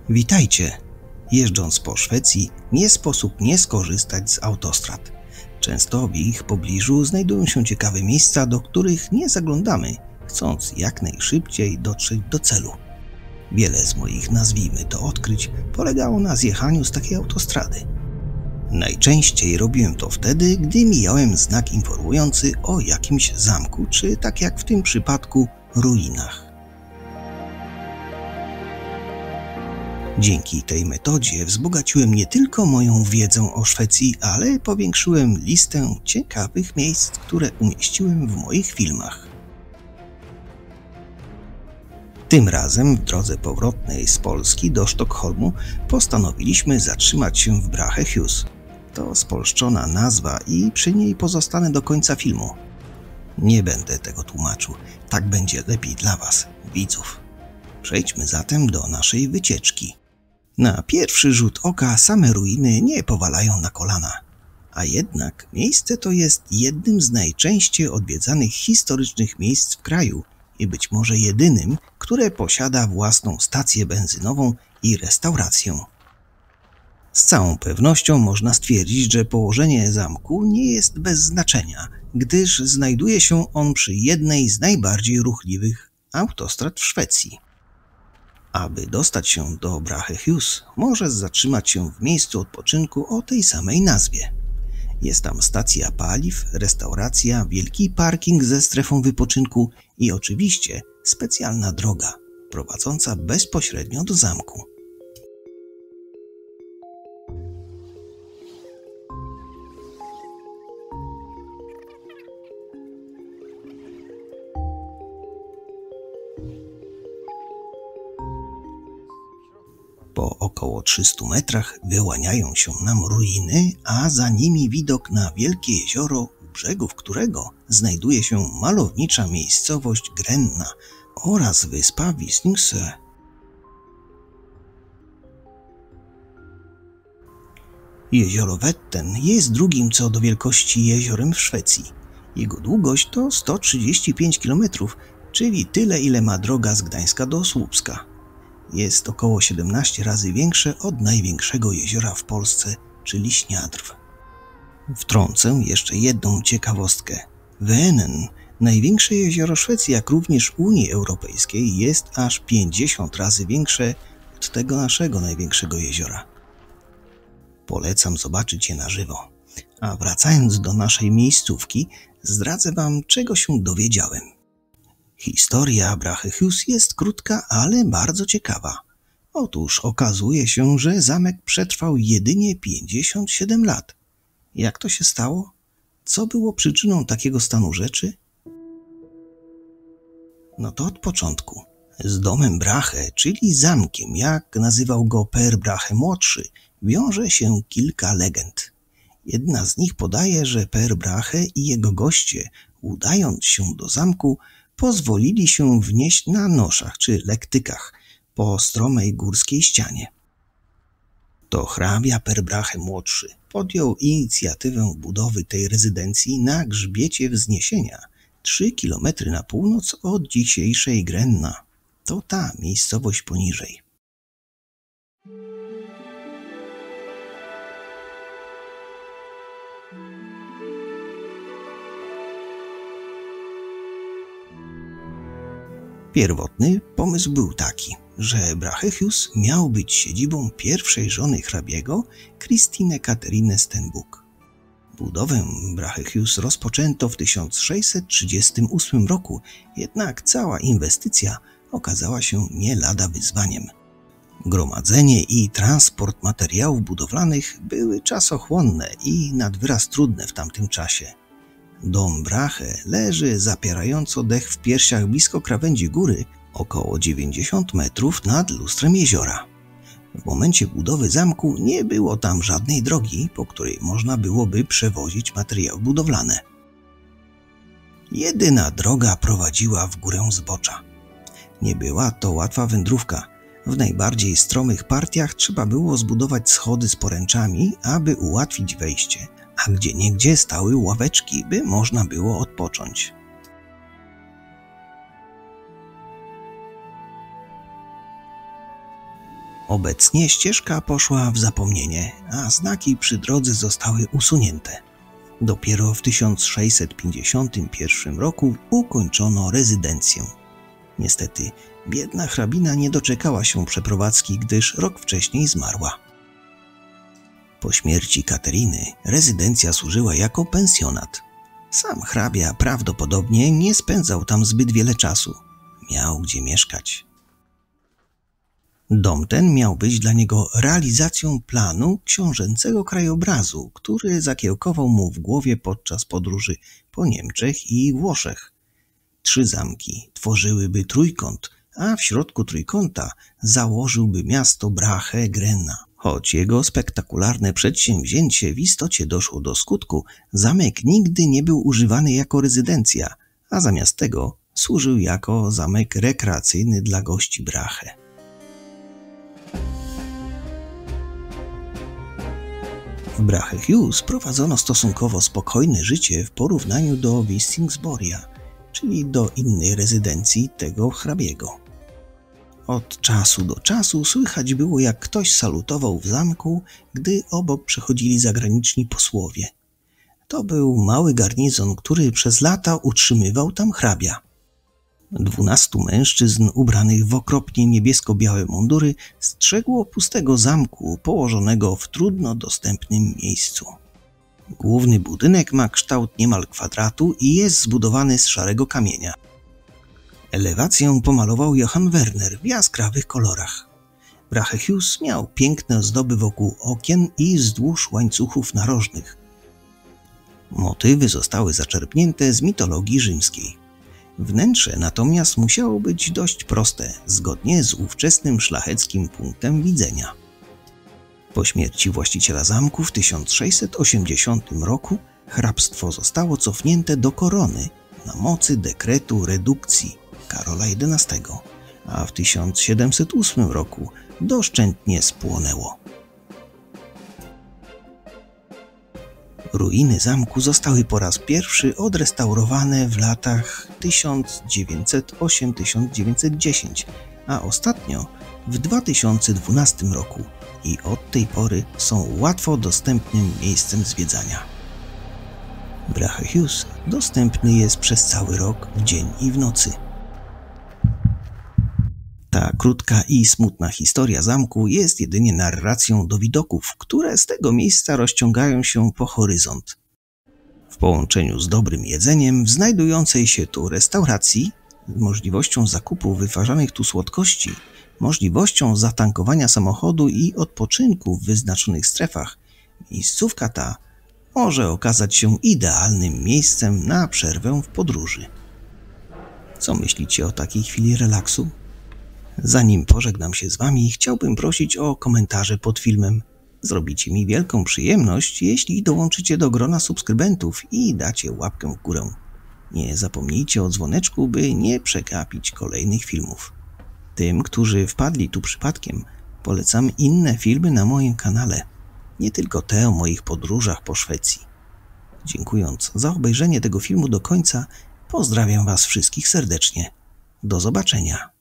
Witajcie! Jeżdżąc po Szwecji, nie sposób nie skorzystać z autostrad. Często w ich pobliżu znajdują się ciekawe miejsca, do których nie zaglądamy, chcąc jak najszybciej dotrzeć do celu. Wiele z moich, nazwijmy to, odkryć polegało na zjechaniu z takiej autostrady. Najczęściej robiłem to wtedy, gdy mijałem znak informujący o jakimś zamku, czy tak jak w tym przypadku, ruinach. Dzięki tej metodzie wzbogaciłem nie tylko moją wiedzę o Szwecji, ale powiększyłem listę ciekawych miejsc, które umieściłem w moich filmach. Tym razem w drodze powrotnej z Polski do Sztokholmu postanowiliśmy zatrzymać się w Brachehus. To spolszczona nazwa i przy niej pozostanę do końca filmu. Nie będę tego tłumaczył, tak będzie lepiej dla Was, widzów. Przejdźmy zatem do naszej wycieczki. Na pierwszy rzut oka same ruiny nie powalają na kolana, a jednak miejsce to jest jednym z najczęściej odwiedzanych historycznych miejsc w kraju i być może jedynym, które posiada własną stację benzynową i restaurację. Z całą pewnością można stwierdzić, że położenie zamku nie jest bez znaczenia, gdyż znajduje się on przy jednej z najbardziej ruchliwych autostrad w Szwecji. Aby dostać się do Brachehus, możesz zatrzymać się w miejscu odpoczynku o tej samej nazwie. Jest tam stacja paliw, restauracja, wielki parking ze strefą wypoczynku i oczywiście specjalna droga, prowadząca bezpośrednio do zamku. Po około 300 metrach wyłaniają się nam ruiny, a za nimi widok na wielkie jezioro, u brzegów którego znajduje się malownicza miejscowość Grenna oraz wyspa Visingsö. Jezioro Vättern jest drugim co do wielkości jeziorem w Szwecji. Jego długość to 135 km, czyli tyle ile ma droga z Gdańska do Słupska. Jest około 17 razy większe od największego jeziora w Polsce, czyli Śniadrw. Wtrącę jeszcze jedną ciekawostkę. Vänern, największe jezioro Szwecji, jak również Unii Europejskiej, jest aż 50 razy większe od tego naszego największego jeziora. Polecam zobaczyć je na żywo. A wracając do naszej miejscówki, zdradzę Wam, czego się dowiedziałem. Historia Brachehus jest krótka, ale bardzo ciekawa. Otóż okazuje się, że zamek przetrwał jedynie 57 lat. Jak to się stało? Co było przyczyną takiego stanu rzeczy? No to od początku. Z domem Brahe, czyli zamkiem, jak nazywał go Per Brahe młodszy, wiąże się kilka legend. Jedna z nich podaje, że Per Brahe i jego goście, udając się do zamku, pozwolili się wnieść na noszach czy lektykach po stromej górskiej ścianie. To hrabia Per Brahe młodszy podjął inicjatywę budowy tej rezydencji na grzbiecie wzniesienia 3 km na północ od dzisiejszej Grenna. To ta miejscowość poniżej. Pierwotny pomysł był taki, że Brachehus miał być siedzibą pierwszej żony hrabiego, Kristine Katerine Stenbock. Budowę Brachehus rozpoczęto w 1638 roku, jednak cała inwestycja okazała się nie lada wyzwaniem. Gromadzenie i transport materiałów budowlanych były czasochłonne i nad wyraz trudne w tamtym czasie. Dom Brahe leży zapierająco dech w piersiach blisko krawędzi góry, około 90 metrów nad lustrem jeziora. W momencie budowy zamku nie było tam żadnej drogi, po której można byłoby przewozić materiały budowlane. Jedyna droga prowadziła w górę zbocza. Nie była to łatwa wędrówka. W najbardziej stromych partiach trzeba było zbudować schody z poręczami, aby ułatwić wejście, a gdzieniegdzie stały ławeczki, by można było odpocząć. Obecnie ścieżka poszła w zapomnienie, a znaki przy drodze zostały usunięte. Dopiero w 1651 roku ukończono rezydencję. Niestety, biedna hrabina nie doczekała się przeprowadzki, gdyż rok wcześniej zmarła. Po śmierci Kateryny rezydencja służyła jako pensjonat. Sam hrabia prawdopodobnie nie spędzał tam zbyt wiele czasu. Miał gdzie mieszkać. Dom ten miał być dla niego realizacją planu książęcego krajobrazu, który zakiełkował mu w głowie podczas podróży po Niemczech i Włoszech. 3 zamki tworzyłyby trójkąt, a w środku trójkąta założyłby miasto Brahe Grena. Choć jego spektakularne przedsięwzięcie w istocie doszło do skutku, zamek nigdy nie był używany jako rezydencja, a zamiast tego służył jako zamek rekreacyjny dla gości Brahe. W Brahe Hughes prowadzono stosunkowo spokojne życie w porównaniu do Wistingboria, czyli do innej rezydencji tego hrabiego. Od czasu do czasu słychać było, jak ktoś salutował w zamku, gdy obok przechodzili zagraniczni posłowie. To był mały garnizon, który przez lata utrzymywał tam hrabia. 12 mężczyzn ubranych w okropnie niebiesko-białe mundury strzegło pustego zamku położonego w trudno dostępnym miejscu. Główny budynek ma kształt niemal kwadratu i jest zbudowany z szarego kamienia. Elewację pomalował Johann Werner w jaskrawych kolorach. Brahe Hughes miał piękne ozdoby wokół okien i wzdłuż łańcuchów narożnych. Motywy zostały zaczerpnięte z mitologii rzymskiej. Wnętrze natomiast musiało być dość proste, zgodnie z ówczesnym szlacheckim punktem widzenia. Po śmierci właściciela zamku w 1680 roku hrabstwo zostało cofnięte do korony na mocy dekretu redukcji Karola XI, a w 1708 roku doszczętnie spłonęło. Ruiny zamku zostały po raz pierwszy odrestaurowane w latach 1908-1910, a ostatnio w 2012 roku i od tej pory są łatwo dostępnym miejscem zwiedzania. Brahe Hughes dostępny jest przez cały rok w dzień i w nocy. Ta krótka i smutna historia zamku jest jedynie narracją do widoków, które z tego miejsca rozciągają się po horyzont. W połączeniu z dobrym jedzeniem w znajdującej się tu restauracji, możliwością zakupu wytwarzanych tu słodkości, możliwością zatankowania samochodu i odpoczynku w wyznaczonych strefach, miejscówka ta może okazać się idealnym miejscem na przerwę w podróży. Co myślicie o takiej chwili relaksu? Zanim pożegnam się z Wami, chciałbym prosić o komentarze pod filmem. Zrobicie mi wielką przyjemność, jeśli dołączycie do grona subskrybentów i dacie łapkę w górę. Nie zapomnijcie o dzwoneczku, by nie przegapić kolejnych filmów. Tym, którzy wpadli tu przypadkiem, polecam inne filmy na moim kanale, nie tylko te o moich podróżach po Szwecji. Dziękując za obejrzenie tego filmu do końca, pozdrawiam Was wszystkich serdecznie. Do zobaczenia.